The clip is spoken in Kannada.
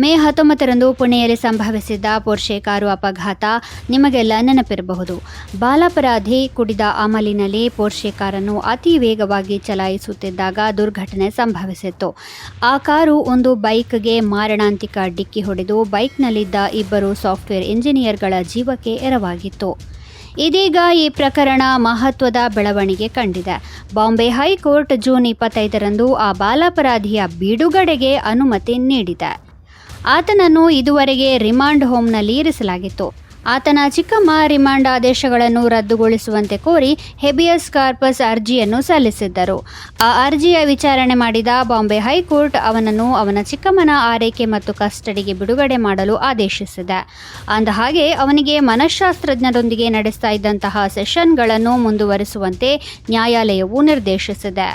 ಮೇ 19ರಂದು ಪುಣೆಯಲ್ಲಿ ಸಂಭವಿಸಿದ್ದ ಪೋರ್ಷೆ ಕಾರು ಅಪಘಾತ ನಿಮಗೆಲ್ಲ ನೆನಪಿರಬಹುದು. ಬಾಲಾಪರಾಧಿ ಕುಡಿದ ಅಮಲಿನಲ್ಲಿ ಪೋರ್ಷೆ ಕಾರನ್ನು ಅತಿ ವೇಗವಾಗಿ ಚಲಾಯಿಸುತ್ತಿದ್ದಾಗ ದುರ್ಘಟನೆ ಸಂಭವಿಸಿತ್ತು. ಆ ಕಾರು ಒಂದು ಬೈಕ್ಗೆ ಮಾರಣಾಂತಿಕ ಡಿಕ್ಕಿ ಹೊಡೆದು ಬೈಕ್ನಲ್ಲಿದ್ದ ಇಬ್ಬರು ಸಾಫ್ಟ್ವೇರ್ ಇಂಜಿನಿಯರ್ಗಳ ಜೀವಕ್ಕೆ ಎರವಾಗಿತ್ತು. ಇದೀಗ ಈ ಪ್ರಕರಣ ಮಹತ್ವದ ಬೆಳವಣಿಗೆ ಕಂಡಿದೆ. ಬಾಂಬೆ ಹೈಕೋರ್ಟ್ ಜೂನ್ 25ರಂದು ಆ ಬಾಲಾಪರಾಧಿಯ ಬಿಡುಗಡೆಗೆ ಅನುಮತಿ ನೀಡಿದೆ. ಆತನನ್ನು ಇದುವರೆಗೆ ರಿಮಾಂಡ್ ಹೋಮ್ನಲ್ಲಿ ಇರಿಸಲಾಗಿತ್ತು. ಆತನ ಚಿಕ್ಕಮ್ಮ ರಿಮಾಂಡ್ ಆದೇಶಗಳನ್ನು ರದ್ದುಗೊಳಿಸುವಂತೆ ಕೋರಿ ಹೇಬಿಯಸ್ ಕಾರ್ಪಸ್ ಅರ್ಜಿಯನ್ನು ಸಲ್ಲಿಸಿದ್ದರು. ಆ ಅರ್ಜಿಯ ವಿಚಾರಣೆ ಮಾಡಿದ ಬಾಂಬೆ ಹೈಕೋರ್ಟ್ ಅವನನ್ನು ಅವನ ಚಿಕ್ಕಮ್ಮನ ಆರೈಕೆ ಮತ್ತು ಕಸ್ಟಡಿಗೆ ಬಿಡುಗಡೆ ಮಾಡಲು ಆದೇಶಿಸಿದೆ. ಅಂದಹಾಗೆ ಅವನಿಗೆ ಮನಃಶಾಸ್ತ್ರಜ್ಞರೊಂದಿಗೆ ನಡೆಸ್ತಾ ಇದ್ದಂತಹ ಸೆಷನ್ಗಳನ್ನು ಮುಂದುವರಿಸುವಂತೆ ನ್ಯಾಯಾಲಯವು ನಿರ್ದೇಶಿಸಿದೆ.